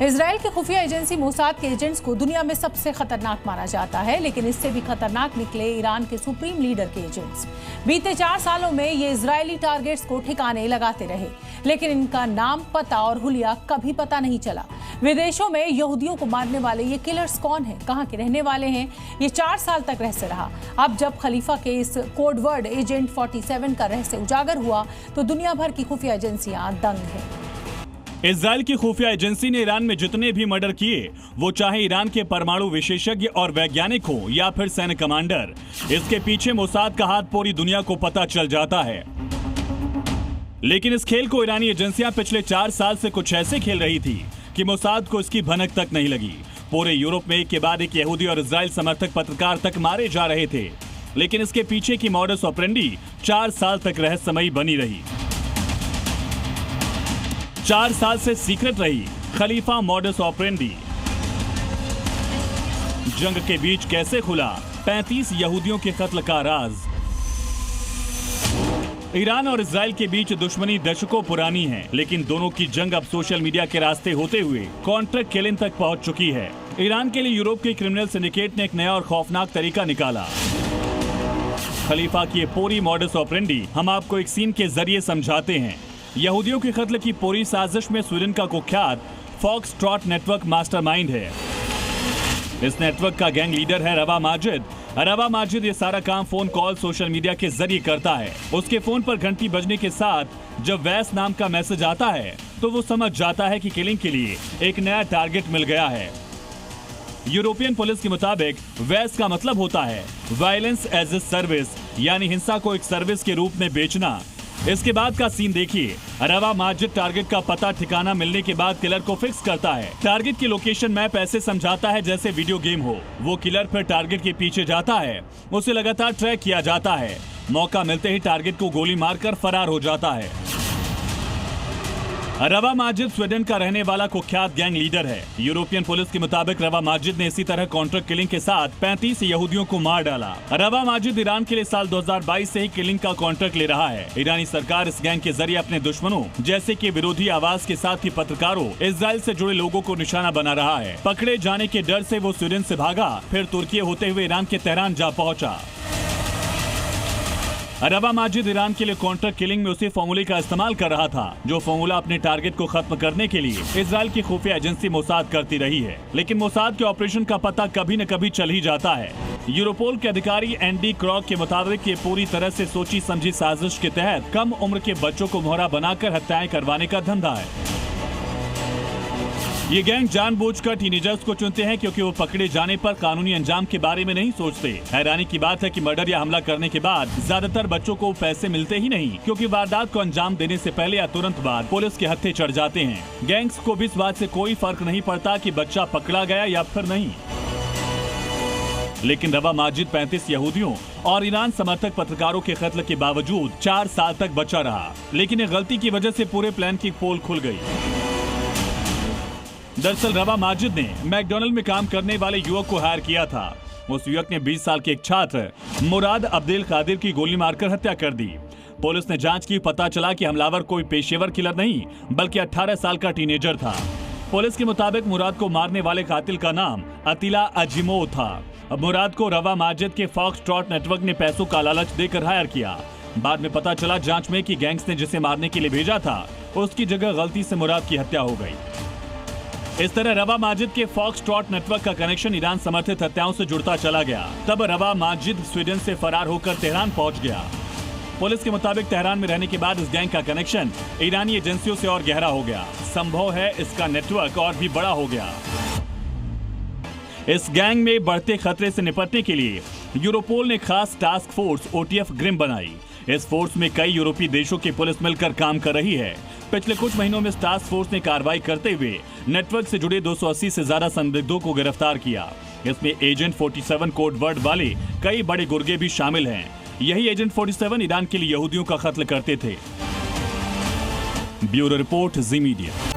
Israel की खुफिया agency Mossad के एजेंट्स को दुनिया में सबसे खतरनाक माना जाता है, लेकिन इससे भी खतरनाक निकले ईरान के सुप्रीम लीडर के एजेंट्स। बीते 4 सालों में ये इजरायली टारगेट्स को ठिकाने लगाते रहे, लेकिन इनका नाम, पता और हुलिया कभी पता नहीं चला। विदेशों में यहूदियों को मारने वाले ये किलर्स कौन हैं, कहां के रहने वाले हैं, ये 4 साल तक रहस्य रहा। अब जब खलीफा के इस कोडवर्ड एजेंट 47 का रहस्य उजागर हुआ तो दुनिया भर की खुफिया एजेंसियां दंग हैं। इजराइल की खुफिया एजेंसी ने ईरान में जितने भी मर्डर किए, वो चाहे ईरान के परमाणु विशेषज्ञ और वैज्ञानिक हो या फिर सैन्य कमांडर, इसके पीछे मोसाद का हाथ पूरी दुनिया को पता चल जाता है। लेकिन इस खेल को ईरानी एजेंसियां पिछले 4 साल से कुछ ऐसे खेल रही थी कि मोसाद को इसकी भनक तक नहीं लगी। पूरे यूरोप में एक के बाद एक यहूदी और इजराइल समर्थक पत्रकार तक मारे जा रहे थे, लेकिन इसके पीछे की मॉडस ऑपरेंडी 4 साल तक रहस्यमयी बनी रही। 4 साल से सीक्रेट रही खलीफा मॉडस ऑपरेंडी। जंग के बीच कैसे खुला 35 यहूदियों के कत्ल का राज। ईरान और इजराइल के बीच दुश्मनी दशकों पुरानी है, लेकिन दोनों की जंग अब सोशल मीडिया के रास्ते होते हुए कॉन्ट्रैक्ट किलिंग तक पहुंच चुकी है। ईरान के लिए यूरोप के क्रिमिनल सिंडिकेट ने एक नया और खौफनाक तरीका निकाला। खलीफा की ये पूरी मॉडस ऑपरेंडी हम आपको एक सीन के जरिए समझाते हैं। यहूदियों के कत्ल की पूरी साजिश में स्वीडन का कुख्यात फॉक्सट्रॉट नेटवर्क मास्टरमाइंड है। इस नेटवर्क का गैंग लीडर है रवा माजिद। रवा माजिद ये सारा काम फोन कॉल, सोशल मीडिया के जरिए करता है। उसके फोन पर घंटी बजने के साथ जब वैस नाम का मैसेज आता है तो वो समझ जाता है कि किलिंग के लिए एक नया टारगेट मिल गया है। यूरोपियन पुलिस के मुताबिक वैस का मतलब होता है वायलेंस एज ए सर्विस, यानी हिंसा को एक सर्विस के रूप में बेचना। इसके बाद का सीन देखिए। रवा माजिद टारगेट का पता ठिकाना मिलने के बाद किलर को फिक्स करता है। टारगेट की लोकेशन मैप ऐसे समझाता है जैसे वीडियो गेम हो। वो किलर फिर टारगेट के पीछे जाता है, उसे लगातार ट्रैक किया जाता है। मौका मिलते ही टारगेट को गोली मारकर फरार हो जाता है। रवा माजिद स्वीडन का रहने वाला कुख्यात गैंग लीडर है। यूरोपियन पुलिस के मुताबिक रवा माजिद ने इसी तरह कॉन्ट्रैक्ट किलिंग के साथ 35 यहूदियों को मार डाला। रवा माजिद ईरान के लिए साल 2022 से ही किलिंग का कॉन्ट्रैक्ट ले रहा है। ईरानी सरकार इस गैंग के जरिए अपने दुश्मनों जैसे कि विरोधी आवाज के साथ ही पत्रकारों, इजराइल से जुड़े लोगों को निशाना बना रहा है। पकड़े जाने के डर से वो स्वीडन से भागा, फिर तुर्की होते हुए ईरान के तेहरान जा पहुंचा। रवा माजिद ईरान के लिए कॉन्ट्रैक्ट किलिंग में उसी फॉर्मूले का इस्तेमाल कर रहा था जो फॉर्मूला अपने टारगेट को खत्म करने के लिए इजराइल की खुफिया एजेंसी मोसाद करती रही है। लेकिन मोसाद के ऑपरेशन का पता कभी न कभी चल ही जाता है। यूरोपोल के अधिकारी एंडी क्रॉक के मुताबिक ये पूरी तरह से सोची समझी साजिश के तहत कम उम्र के बच्चों को मोहरा बनाकर हत्याएं करवाने का धंधा है। ये गैंग जानबूझकर टीनेजर्स को चुनते हैं क्योंकि वो पकड़े जाने पर कानूनी अंजाम के बारे में नहीं सोचते। हैरानी की बात है कि मर्डर या हमला करने के बाद ज्यादातर बच्चों को पैसे मिलते ही नहीं, क्योंकि वारदात को अंजाम देने से पहले या तुरंत बाद पुलिस के हत्थे चढ़ जाते हैं। गैंग्स को भी इस बात से कोई फर्क नहीं पड़ता कि बच्चा पकड़ा गया या फिर नहीं। लेकिन रवा माजिद 35 यहूदियों और ईरान समर्थक पत्रकारों के कत्ल के बावजूद 4 साल तक बचा रहा। लेकिन एक गलती की वजह से पूरे प्लान की पोल खुल गई। दरअसल रवा माजिद ने मैकडॉनल्ड में काम करने वाले युवक को हायर किया था। उस युवक ने 20 साल के एक छात्र मुराद अब्देल कादिर की गोली मारकर हत्या कर दी। पुलिस ने जांच की, पता चला कि हमलावर कोई पेशेवर किलर नहीं बल्कि 18 साल का टीनेजर था। पुलिस के मुताबिक मुराद को मारने वाले कातिल का नाम अतिला अजिमोव था। अब मुराद को रवा माजिद के फॉक्सट्रॉट नेटवर्क ने पैसों का लालच देकर हायर किया। बाद में पता चला जांच में कि गैंग्स ने जिसे मारने के लिए भेजा था उसकी जगह गलती से मुराद की हत्या हो गई। इस तरह रवा माजिद के फॉक्सट्रॉट नेटवर्क का कनेक्शन ईरान समर्थित हत्याओं से जुड़ता चला गया। तब रवा माजिद स्वीडन से फरार होकर तेहरान पहुंच गया। पुलिस के मुताबिक तेहरान में रहने के बाद इस गैंग का कनेक्शन ईरानी एजेंसियों से और गहरा हो गया। संभव है इसका नेटवर्क और भी बड़ा हो गया। इस गैंग में बढ़ते खतरे से निपटने के लिए यूरोपोल ने खास टास्क फोर्स OTF ग्रिम बनाई। इस फोर्स में कई यूरोपीय देशों की पुलिस मिलकर काम कर रही है। पिछले कुछ महीनों में टास्क फोर्स ने कार्रवाई करते हुए नेटवर्क से जुड़े 280 से ज्यादा संदिग्धों को गिरफ्तार किया। इसमें एजेंट 47 कोड वर्ड वाले कई बड़े गुर्गे भी शामिल हैं। यही एजेंट 47 ईरान के लिए यहूदियों का कत्ल करते थे। ब्यूरो रिपोर्ट, जी मीडिया।